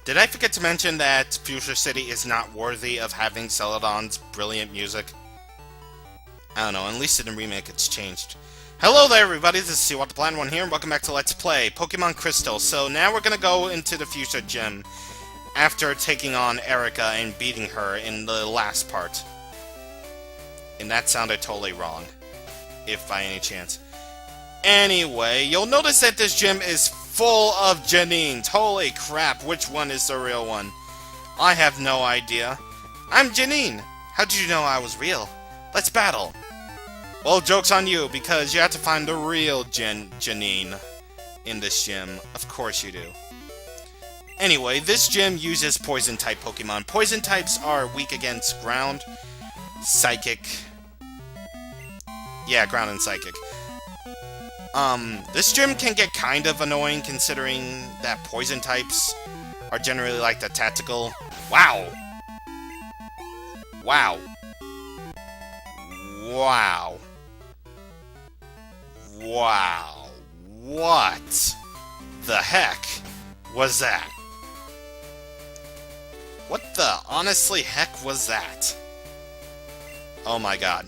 Did I forget to mention that Fuchsia City is not worthy of having Celadon's brilliant music? I don't know, at least in the remake it's changed. Hello there everybody, this is See What the Plan One here, and welcome back to Let's Play Pokemon Crystal. So now we're gonna go into the Fuchsia Gym after taking on Erica and beating her in the last part. And that sounded totally wrong, if by any chance. Anyway, you'll notice that this gym is full of Janines. Holy crap, which one is the real one? I have no idea. I'm Janine. How did you know I was real? Let's battle. Well, joke's on you, because you have to find the real Janine in this gym. Of course you do. Anyway, this gym uses Poison-type Pokemon. Poison types are weak against Ground, Psychic... Yeah, Ground and Psychic. This gym can get kind of annoying considering that poison types are generally like the tactical... Wow! Wow. Wow. Wow. What the heck was that? What the honestly heck was that? Oh my god.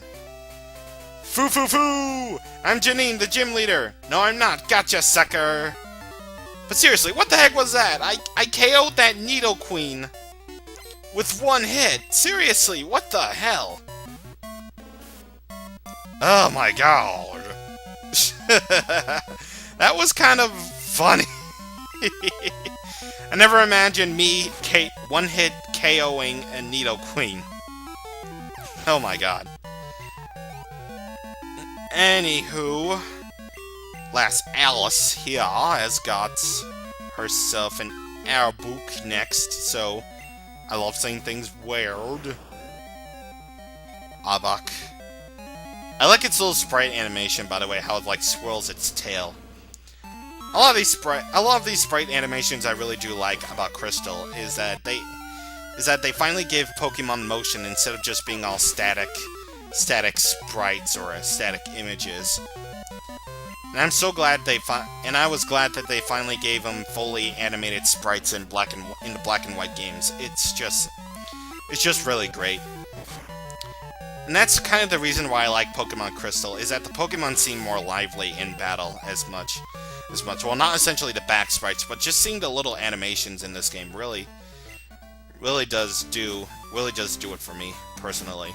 Foo! I'm Janine, the gym leader! No, I'm not. Gotcha, sucker! But seriously, what the heck was that? I KO'd that Nidoking with one hit. Seriously, what the hell? Oh my god. That was kind of funny. I never imagined me one-hit KOing a Nidoking. Oh my god. Anywho, last Alice here has got herself an ARBOK next, so I love saying things weird. ARBOK. I like its little sprite animation, by the way, how it like swirls its tail. A lot of these sprite animations I really do like about Crystal is that they finally give Pokemon motion instead of just being all static sprites or static images. And I'm so glad I was glad that they finally gave them fully animated sprites in the black and white games. It's just really great. And that's kind of the reason why I like Pokemon Crystal, is that the Pokemon seem more lively in battle as much. Well, not essentially the back sprites, but just seeing the little animations in this game really does do it for me personally.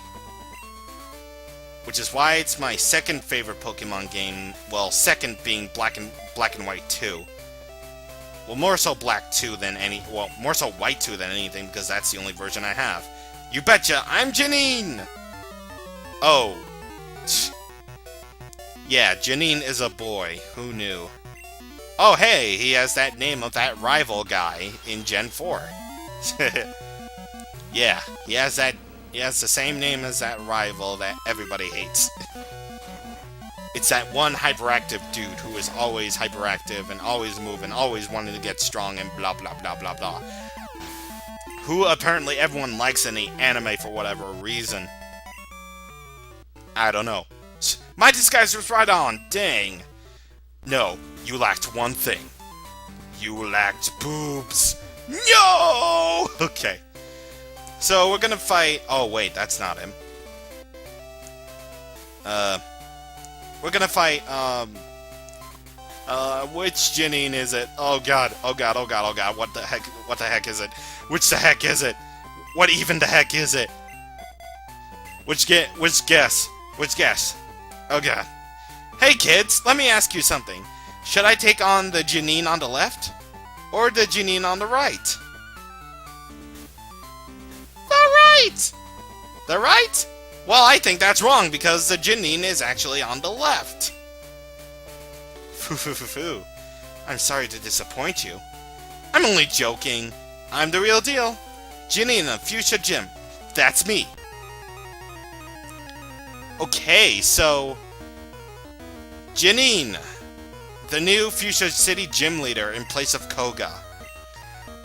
Which is why it's my second favorite Pokemon game. Well, second being Black and White 2. Well, more so Black 2 than more so White 2 than anything, because that's the only version I have. You betcha, I'm Janine! Oh. Yeah, Janine is a boy. Who knew? Oh, hey, he has that name of that rival guy in Gen 4. Yeah, he has the same name as that rival that everybody hates. It's that one hyperactive dude who is always hyperactive and always moving, always wanting to get strong and blah blah blah blah blah. Who apparently everyone likes in the anime for whatever reason. I don't know. My disguise was right on, dang. No, you lacked one thing. You lacked boobs. No! Okay. So, we're gonna fight... Oh, wait, that's not him. We're gonna fight, which Janine is it? Oh god, what the heck is it? Which the heck is it? What even the heck is it? Which guess? Oh god. Hey kids, let me ask you something. Should I take on the Janine on the left? Or the Janine on the right? The right? Well, I think that's wrong, because the Janine is actually on the left. Foo. I'm sorry to disappoint you. I'm only joking. I'm the real deal. Janine of Fuchsia Gym. That's me. Okay, so... Janine, the new Fuchsia City gym leader in place of Koga.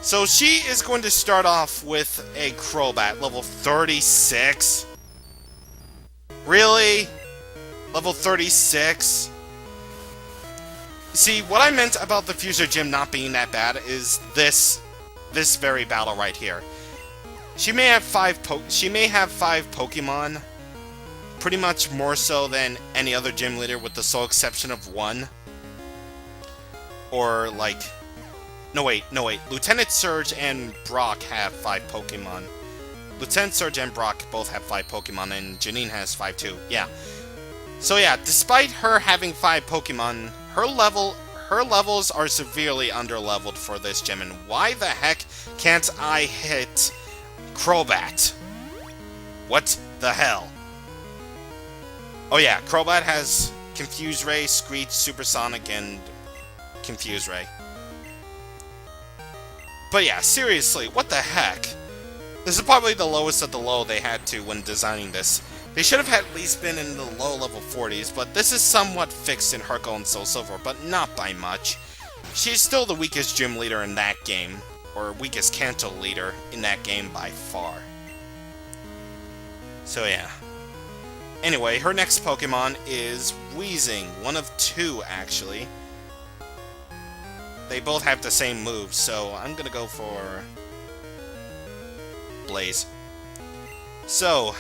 So she is going to start off with a CROBAT, level 36. Really? Level 36? See, what I meant about the Fuchsia Gym not being that bad is this this very battle right here. She may have five Pokemon, pretty much more so than any other gym leader, with the sole exception of one. Or like, no wait. Lieutenant Surge and Brock have 5 Pokemon. Lieutenant Surge and Brock both have 5 Pokemon, and Janine has 5 too. Yeah. So yeah, despite her having 5 Pokemon, her levels are severely underleveled for this gym, and why the heck can't I hit CROBAT? What the hell? Oh yeah, CROBAT has Confuse Ray, Screech, Supersonic, and Confuse Ray. But yeah, seriously, what the heck? This is probably the lowest of the low they had to when designing this. They should have at least been in the low level 40s, but this is somewhat fixed in Heart Gold and Soul Silver, but not by much. She's still the weakest gym leader in that game, or weakest Kanto leader in that game by far. So yeah. Anyway, her next Pokemon is WEEZING, one of 2 actually. They both have the same moves, so I'm gonna go for Blaze. So,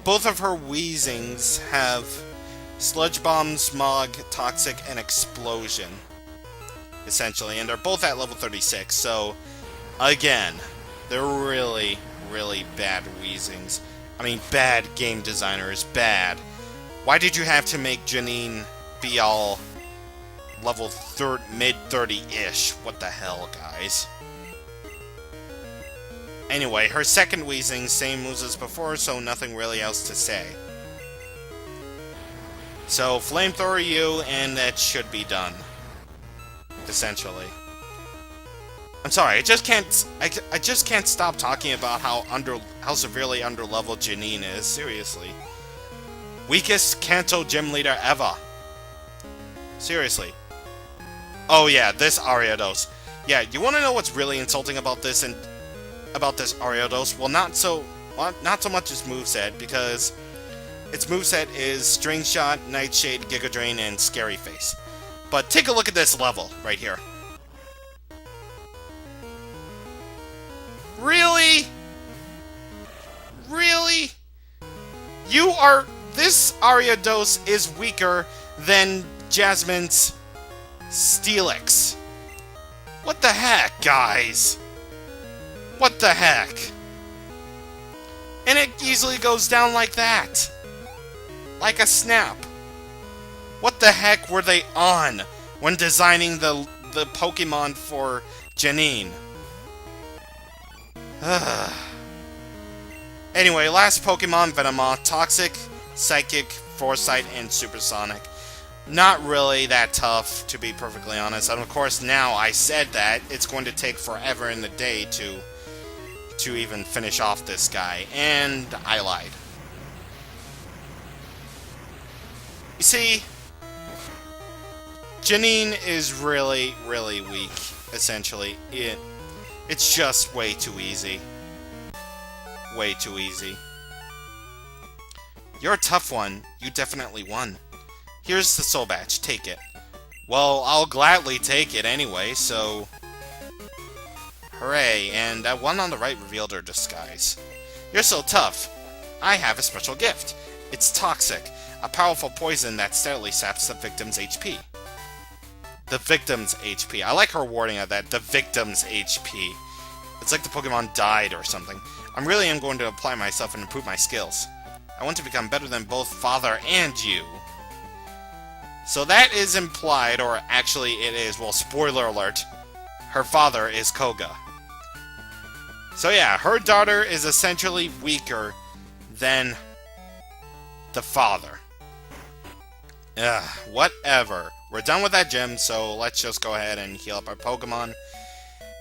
both of her WEEZINGs have Sludge Bomb, Smog, Toxic, and Explosion, essentially, and they're both at level 36, so, again, they're really, really bad WEEZINGs. I mean, bad game designers, bad. Why did you have to make Janine be all level mid-30-ish? What the hell, guys? Anyway, her second WEEZING, same moves as before, so nothing really else to say. So, Flamethrower you, and that should be done. Essentially. I'm sorry, I just can't stop talking about how severely underleveled Janine is, seriously. Weakest Kanto gym leader ever. Seriously. Oh yeah, this ARIADOS. Yeah, you want to know what's really insulting about this ARIADOS? Well, not so much its moveset, because its moveset is String Shot, Nightshade, Giga Drain, and Scary Face. But take a look at this level right here. Really? Really? This ARIADOS is weaker than Jasmine's Steelix. What the heck, guys? What the heck? And it easily goes down like that. Like a snap. What the heck were they on when designing the Pokemon for Janine? Anyway, last Pokemon, Venomoth. Toxic, Psychic, Foresight, and Supersonic. Not really that tough, to be perfectly honest. And of course, now I said that, it's going to take forever in the day to even finish off this guy. And I lied. You see, Janine is really, really weak, essentially. It's just way too easy. Way too easy. You're a tough one. You definitely won. Here's the soul badge. Take it. Well, I'll gladly take it anyway, so... Hooray, and that one on the right revealed her disguise. You're so tough. I have a special gift. It's toxic. A powerful poison that steadily saps the victim's HP. The victim's HP. I like her wording of that. The victim's HP. It's like the Pokemon died or something. I really am going to apply myself and improve my skills. I want to become better than both father and you. So that is implied, or actually it is, well, spoiler alert, her father is Koga. So yeah, her daughter is essentially weaker than the father. Ugh, whatever. We're done with that gym, so let's just go ahead and heal up our Pokemon.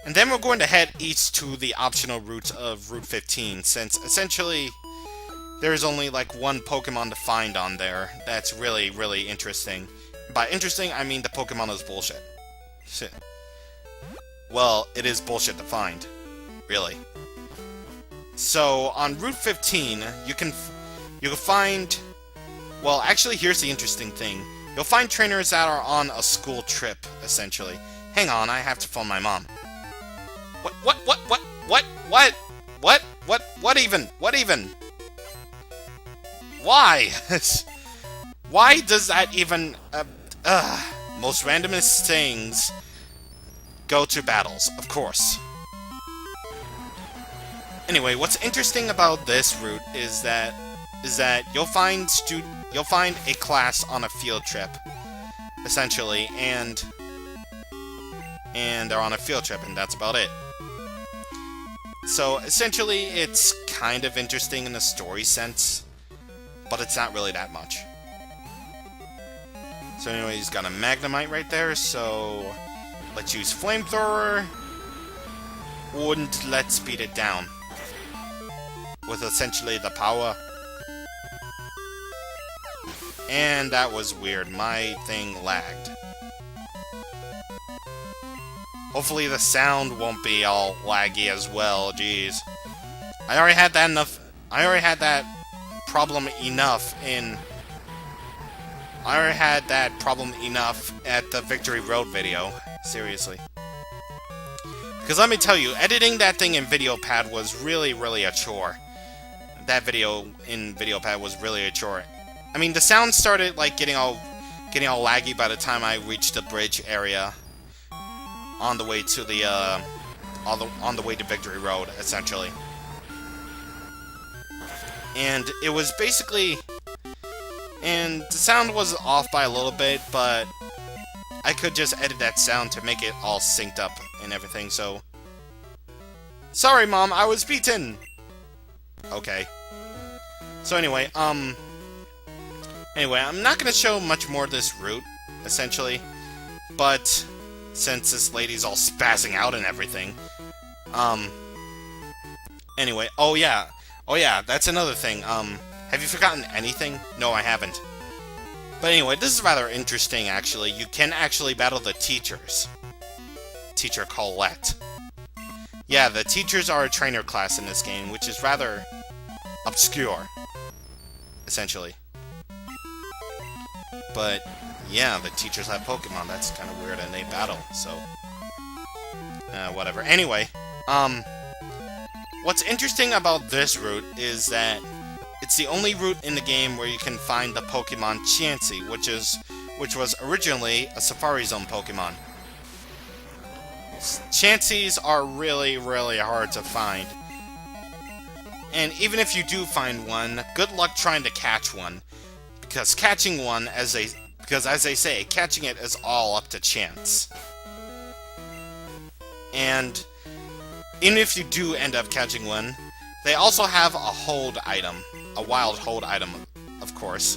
And then we're going to head east to the optional route of Route 15, since essentially there's only like one Pokemon to find on there that's really, really interesting. By interesting, I mean the Pokemon is bullshit. Shit. Well, it is bullshit to find. Really. So, on Route 15, you can find... Well, actually, here's the interesting thing. You'll find trainers that are on a school trip, essentially. Hang on, I have to phone my mom. What even? Why? Why does that even, most randomest things go to battles, of course. Anyway, what's interesting about this route is that you'll find a class on a field trip, essentially, and they're on a field trip, and that's about it. So, essentially, it's kind of interesting in a story sense, but it's not really that much. So anyway, he's got a Magnemite right there, so let's use Flamethrower, and let's beat it down with essentially the power. And that was weird, my thing lagged. Hopefully the sound won't be all laggy as well, jeez. I already had that problem enough at the Victory Road video. Seriously. Because let me tell you, editing that thing in VideoPad was really, really a chore. That video in VideoPad was really a chore. I mean, the sound started like getting all laggy by the time I reached the bridge area on the way to the on the way to Victory Road, essentially. And it was basically, and the sound was off by a little bit, but I could just edit that sound to make it all synced up and everything, so... Sorry, Mom, I was beaten! Okay. So anyway, I'm not gonna show much more of this route, essentially, but since this lady's all spazzing out and everything, anyway, oh yeah, that's another thing, have you forgotten anything? No, I haven't. But anyway, this is rather interesting, actually. You can actually battle the teachers. Teacher Colette. Yeah, the teachers are a trainer class in this game, which is rather obscure, essentially. But, yeah, the teachers have Pokemon. That's kind of weird, and they battle, so... whatever. Anyway, what's interesting about this route is that it's the only route in the game where you can find the Pokemon Chansey, which was originally a Safari Zone Pokemon. Chanseys are really, really hard to find. And even if you do find one, good luck trying to catch one. Because catching one, as they say, catching it is all up to chance. And even if you do end up catching one, they also have a hold item. A wild hold item, of course.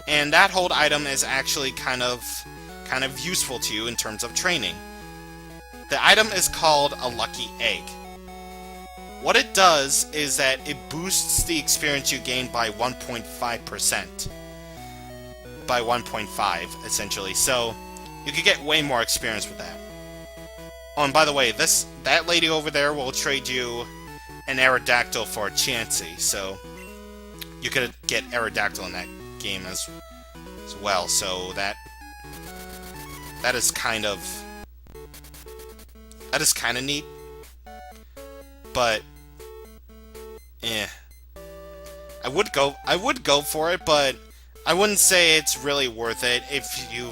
And that hold item is actually kind of useful to you in terms of training. The item is called a Lucky Egg. What it does is that it boosts the experience you gain by 1.5%. By 1.5, essentially. So, you could get way more experience with that. Oh, and by the way, that lady over there will trade you an Aerodactyl for a Chansey, so you could get Aerodactyl in that game as well, so that is kind of neat. But I would go for it, but I wouldn't say it's really worth it if you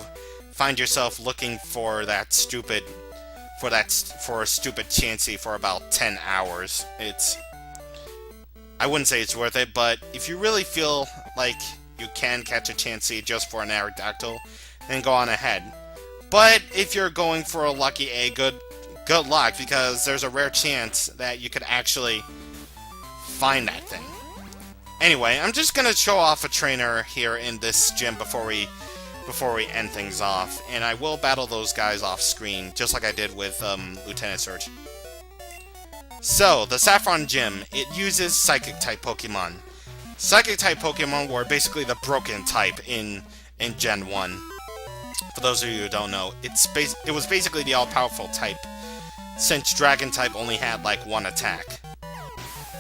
find yourself looking for a stupid Chansey for about 10 hours. I wouldn't say it's worth it, but if you really feel like you can catch a Chansey just for an Aerodactyl, then go on ahead. But if you're going for a Lucky Egg, good luck, because there's a rare chance that you could actually find that thing. Anyway, I'm just gonna show off a trainer here in this gym before we end things off, and I will battle those guys off screen, just like I did with Lieutenant Surge. So, the Saffron Gym, it uses Psychic-type Pokemon. Psychic-type Pokemon were basically the broken type in Gen 1. For those of you who don't know, it was basically the all-powerful type, since Dragon-type only had like one attack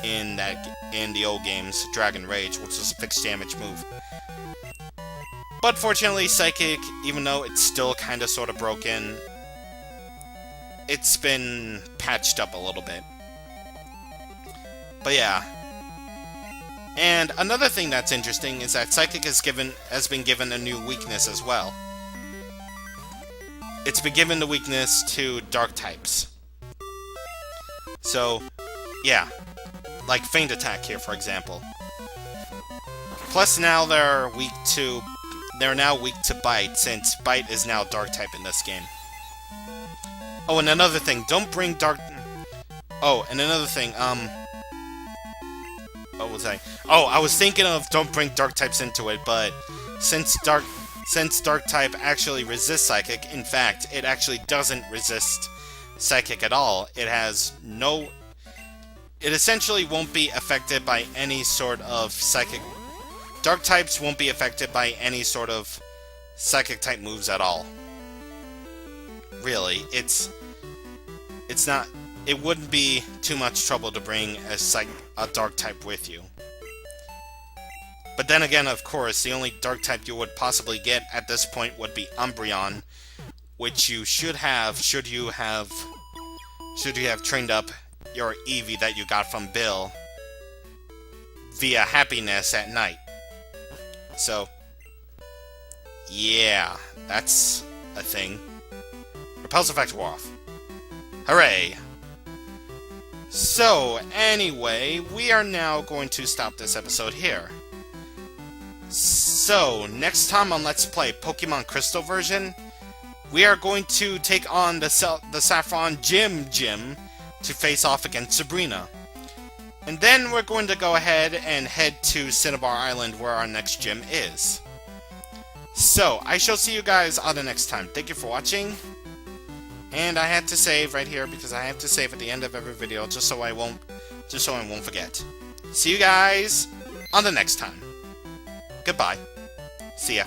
in the old games, Dragon Rage, which was a fixed damage move. But fortunately, Psychic, even though it's still kinda sorta broken, it's been patched up a little bit. But yeah. And another thing that's interesting is that Psychic has been given a new weakness as well. It's been given the weakness to Dark types. So, yeah. Like Feint Attack here, for example. Plus now they're now weak to Bite, since Bite is now Dark type in this game. Oh, and another thing, don't bring Dark... Oh, and another thing, what was I? Oh, I was thinking of don't bring Dark types into it, but since Dark type actually resists Psychic, in fact, it actually doesn't resist Psychic at all. It has no... It essentially won't be affected by any sort of Psychic... Dark types won't be affected by any sort of Psychic type moves at all. Really, it's not... It wouldn't be too much trouble to bring a Dark type with you. But then again, of course, the only Dark type you would possibly get at this point would be Umbreon, which you should have should you have trained up your Eevee that you got from Bill via Happiness at night. So, yeah, that's a thing. Repulse effect wore off. Hooray! So, anyway, we are now going to stop this episode here. So, next time on Let's Play Pokemon Crystal version, we are going to take on the Saffron Gym to face off against Sabrina. And then we're going to go ahead and head to Cinnabar Island, where our next gym is. So, I shall see you guys on the next time. Thank you for watching. And I had to save right here because I have to save at the end of every video just so I won't forget. See you guys on the next time. Goodbye. See ya.